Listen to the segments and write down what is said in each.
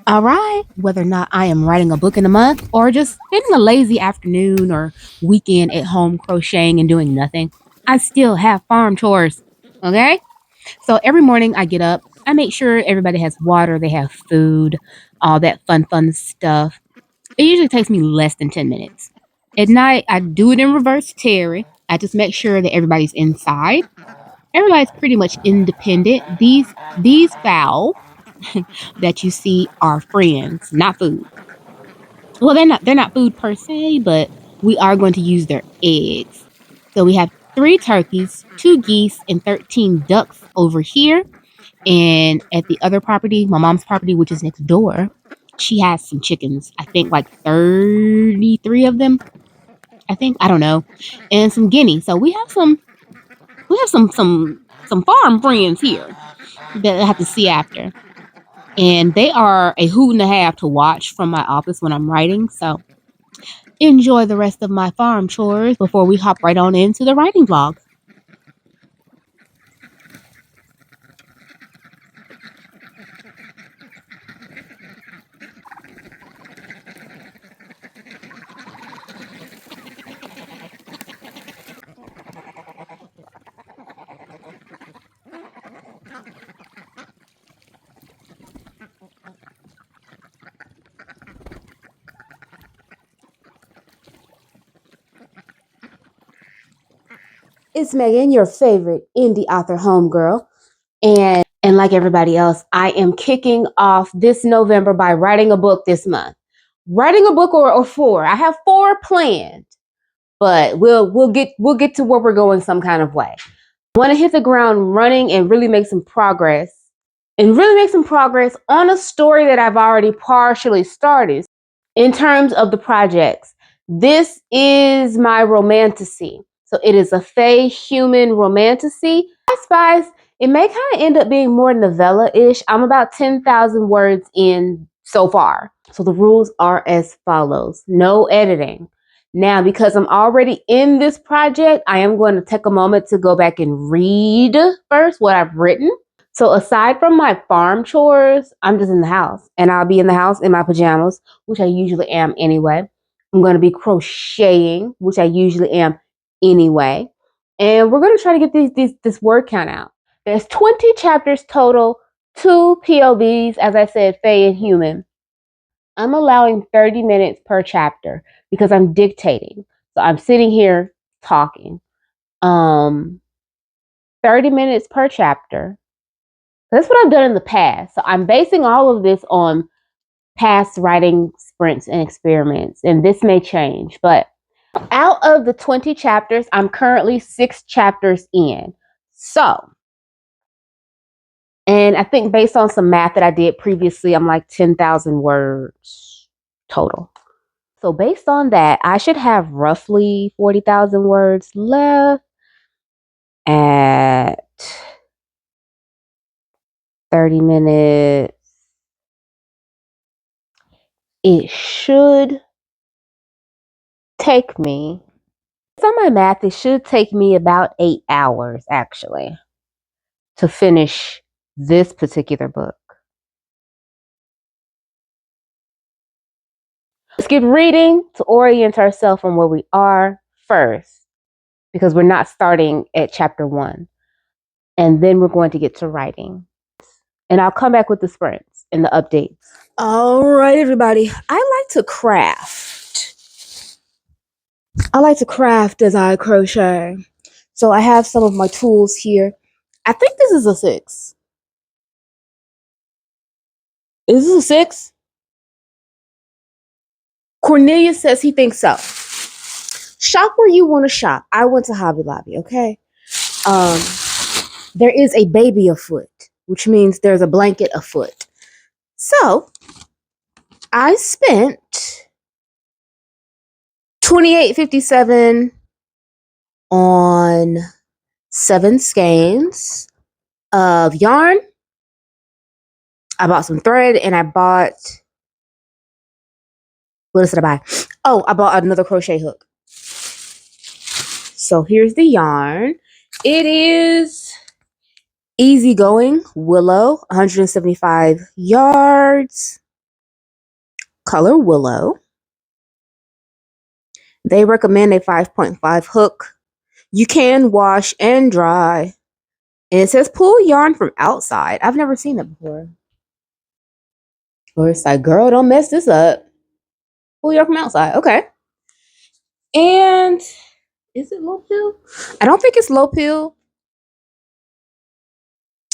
All right, whether or not I am writing a book in a month or just spending a lazy afternoon or weekend at home crocheting and doing nothing, I still have farm chores. Okay? So every morning I get up, I make sure everybody has water, they have food, all that fun stuff. It usually takes me less than 10 minutes. At night, I do it in reverse Terry. I just make sure that everybody's inside. Everybody's pretty much independent. These fowl that you see are friends, not food. Well, they're not food per se, but we are going to use their eggs. So we have 3 turkeys, 2 geese, and 13 ducks over here. And at the other property, my mom's property, which is next door, she has some chickens. I think like 33 of them. I think I don't know, and some guineas. So we have some farm friends here that I have to see after. And they are a hoot and a half to watch from my office when I'm writing. So enjoy the rest of my farm chores before we hop right on into the writing vlog. It's Megan, your favorite indie author homegirl. And like everybody else, I am kicking off this November by writing a book this month. Writing a book or four. I have 4 planned, but we'll get to where we're going some kind of way. I want to hit the ground running and really make some progress. On a story that I've already partially started. In terms of the projects, this is my romantasy. So it is a fae human romantasy. I spies, it may kind of end up being more novella-ish. I'm about 10,000 words in so far. So the rules are as follows. No editing. Now, because I'm already in this project, I am going to take a moment to go back and read first what I've written. So aside from my farm chores, I'm just in the house, and I'll be in the house in my pajamas, which I usually am anyway. I'm going to be crocheting, which I usually am anyway. And we're going to try to get this word count out. There's 20 chapters total, 2 POVs, as I said, fae and human. I'm allowing 30 minutes per chapter because I'm dictating. So I'm sitting here talking. 30 minutes per chapter. That's what I've done in the past. So I'm basing all of this on past writing sprints and experiments, and this may change. But out of the 20 chapters, I'm currently 6 chapters in. So, and I think based on some math that I did previously, I'm like 10,000 words total. So based on that, I should have roughly 40,000 words left at 30 minutes. It should take me, based on my math, it should take me about 8 hours actually to finish this particular book. Let's get reading to orient ourselves from where we are first, because we're not starting at chapter 1. And then we're going to get to writing. And I'll come back with the sprints and the updates. All right, everybody. I like to craft. As I crochet. So I have some of my tools here. I think this is a 6. Is this a 6? Cornelius says he thinks so. Shop where you want to shop. I went to Hobby Lobby, okay? There is a baby afoot, which means there's a blanket afoot. So I spent $28.57 on 7 skeins of yarn. I bought some thread, and I bought, what else did I buy? Oh, I bought another crochet hook. So here's the yarn. It is Easygoing Willow, 175 yards. color Willow. They recommend a 5.5 hook. You can wash and dry. And it says pull yarn from outside. I've never seen that before. Or it's like, girl, don't mess this up. Pull yarn from outside. Okay. And is it low pill? I don't think it's low pill.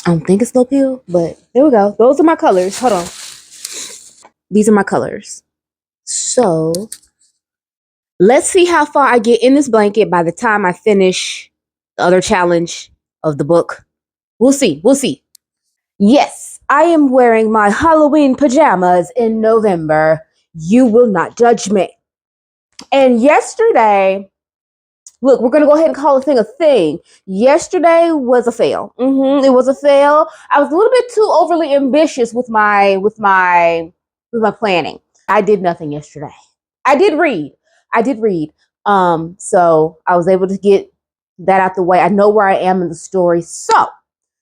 I don't think it's low pill, but there we go. Those are my colors. Hold on. These are my colors. So let's see how far I get in this blanket by the time I finish the other challenge of the book. We'll see. We'll see. Yes, I am wearing my Halloween pajamas in November. You will not judge me. And yesterday, look, we're gonna go ahead and call the thing a thing. Yesterday was a fail. It was a fail. I was a little bit too overly ambitious with my planning. I did nothing yesterday. I did read. So I was able to get that out the way. I know where I am in the story. So,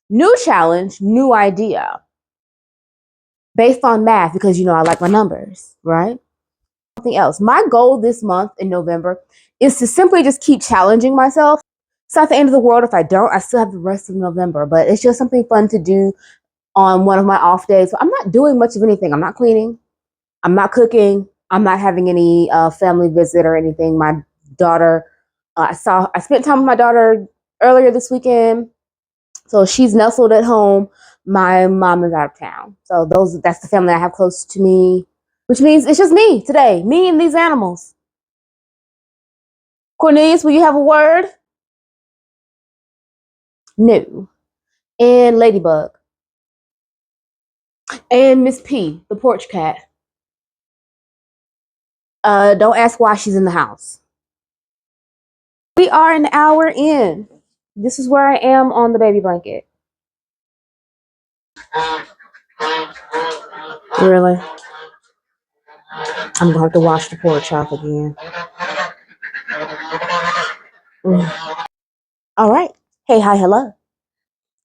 new challenge, new idea. Based on math, because you know I like my numbers, right? Something else. My goal this month in November is to simply just keep challenging myself. It's not the end of the world if I don't. I still have the rest of November, but it's just something fun to do on one of my off days. So I'm not doing much of anything. I'm not cleaning. I'm not cooking. I'm not having any family visit or anything. My daughter, I spent time with my daughter earlier this weekend. So she's nestled at home. My mom is out of town. So that's the family I have close to me, which means it's just me today, me and these animals. Cornelius, will you have a word? No. And Ladybug. And Miss P, the porch cat. Don't ask why she's in the house. We are an hour in. This is where I am on the baby blanket. Really? I'm gonna have to wash the porch off again. All right. Hey, hi, hello.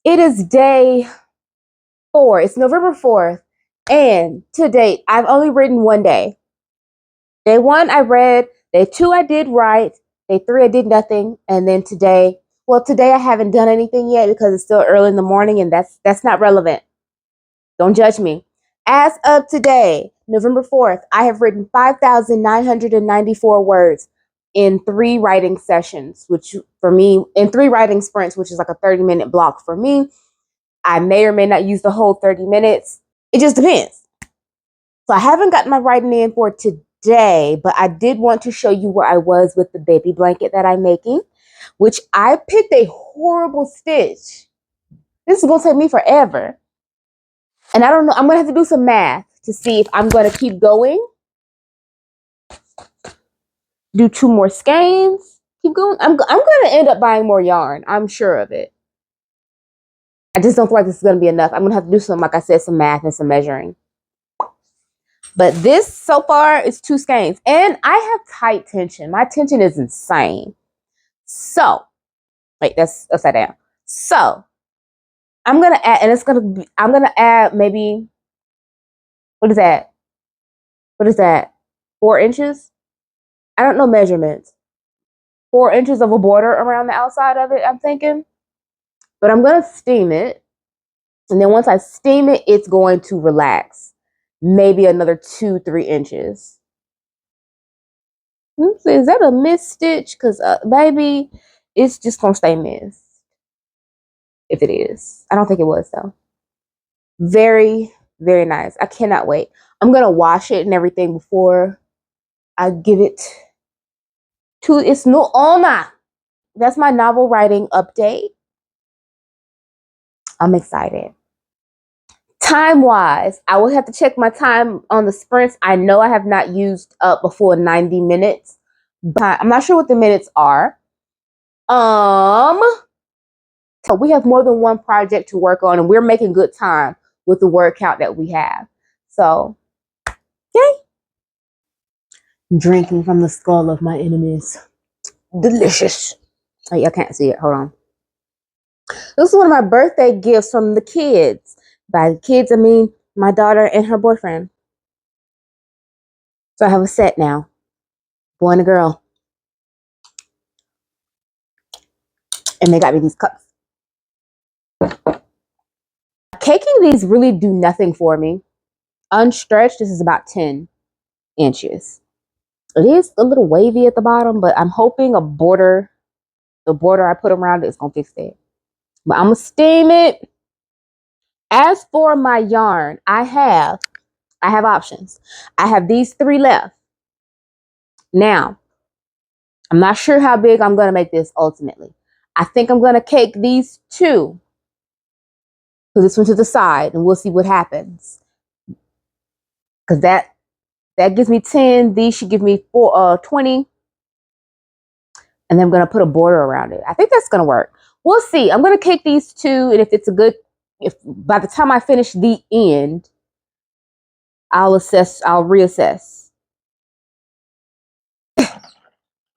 It is day 4. It's November 4th. And to date, I've only written one day. Day 1, I read. Day 2, I did write. Day 3, I did nothing. And then today I haven't done anything yet because it's still early in the morning and that's not relevant. Don't judge me. As of today, November 4th, I have written 5,994 words in 3 writing sessions, which for me, in 3 writing sprints, which is like a 30-minute block for me. I may or may not use the whole 30 minutes. It just depends. So I haven't gotten my writing in for today, but I did want to show you where I was with the baby blanket that I'm making, which I picked a horrible stitch. This is going to take me forever. And I don't know, I'm going to have to do some math to see if I'm going to keep going. Do 2 more skeins. Keep going. I'm going to end up buying more yarn. I'm sure of it. I just don't feel like this is going to be enough. I'm going to have to do some, like I said, some math and some measuring. But this so far is 2 skeins. And I have tight tension. My tension is insane. So, wait, that's upside down. So, I'm going to add, and I'm going to add maybe, what is that? 4 inches? I don't know measurements. 4 inches of a border around the outside of it, I'm thinking. But I'm going to steam it. And then once I steam it, it's going to relax. Maybe another 2-3 inches. Is that a missed stitch? Because, baby, it's just going to stay missed. If it is. I don't think it was, though. Very, very nice. I cannot wait. I'm going to wash it and everything before I give it to its new owner. That's my novel writing update. I'm excited. Time-wise, I will have to check my time on the sprints. I know I have not used up before 90 minutes, but I'm not sure what the minutes are. So we have more than one project to work on, and we're making good time with the word count that we have. So, yay! Drinking from the skull of my enemies. Delicious. Oh, y'all can't see it. Hold on. This is one of my birthday gifts from the kids. By the kids, I mean my daughter and her boyfriend. So I have a set now. Boy and a girl. And they got me these cups. Caking these really do nothing for me. Unstretched, this is about 10 inches. It is a little wavy at the bottom, but I'm hoping the border I put around it is going to fix that. But I'm going to steam it. As for my yarn, I have options. I have these 3 left. Now, I'm not sure how big I'm going to make this ultimately. I think I'm going to cake these 2. Put this one to the side and we'll see what happens. Because that gives me 10. These should give me 20. And then I'm going to put a border around it. I think that's going to work. We'll see. I'm going to cake these 2. And if by the time I finish the end, I'll reassess.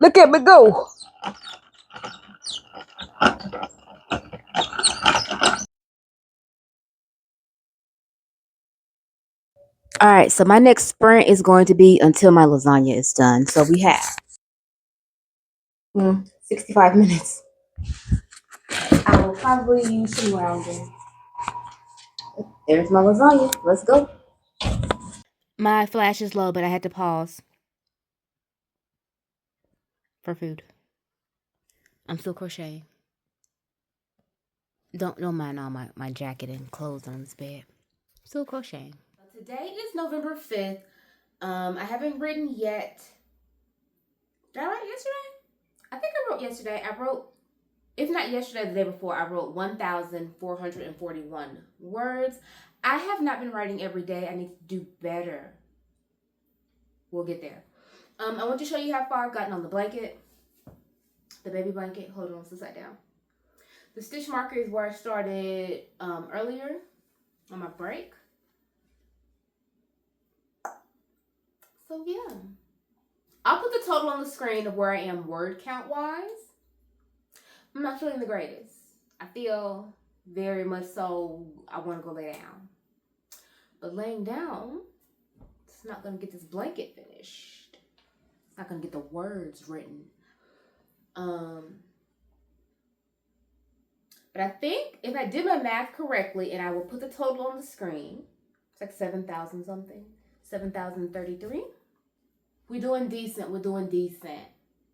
Look at me go. All right, so my next sprint is going to be until my lasagna is done. So we have 65 minutes. I will probably use some rounding. There's my lasagna. Let's go. My flash is low, but I had to pause for food. I'm still crocheting. Don't mind all my jacket and clothes on this bed. Still crocheting. Today is November 5th. I haven't written yet. Did I write yesterday? I think I wrote yesterday. If not yesterday, the day before, I wrote 1,441 words. I have not been writing every day. I need to do better. We'll get there. I want to show you how far I've gotten on the blanket. The baby blanket. Hold on, it's upside down. The stitch marker is where I started earlier on my break. So yeah. I'll put the total on the screen of where I am word count wise. I'm not feeling the greatest. I feel very much so I want to go lay down. But laying down, it's not going to get this blanket finished. It's not going to get the words written. But I think if I did my math correctly, and I will put the total on the screen, it's like 7,000 something. 7,033. We're doing decent.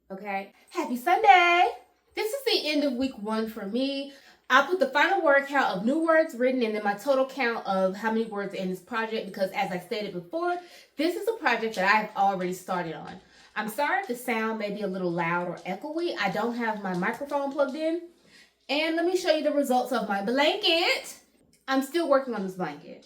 Okay? Happy Sunday! This is the end of week 1 for me. I'll put the final word count of new words written and then my total count of how many words are in this project because as I stated before, this is a project that I have already started on. I'm sorry if the sound may be a little loud or echoey. I don't have my microphone plugged in. And let me show you the results of my blanket. I'm still working on this blanket.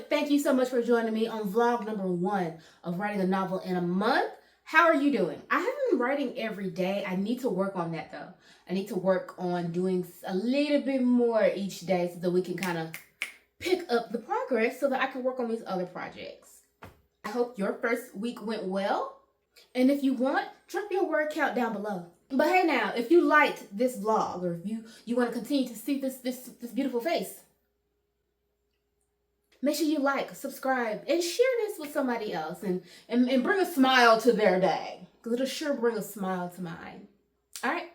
Thank you so much for joining me on vlog number 1 of writing a novel in a month. How are you doing? I haven't been writing every day. I need to work on that though. I need to work on doing a little bit more each day so that we can kind of pick up the progress so that I can work on these other projects. I hope your first week went well. And if you want, drop your word count down below. But hey now, if you liked this vlog or if you want to continue to see this beautiful face, make sure you like, subscribe, and share this with somebody else and bring a smile to their day. Because it'll sure bring a smile to mine. All right.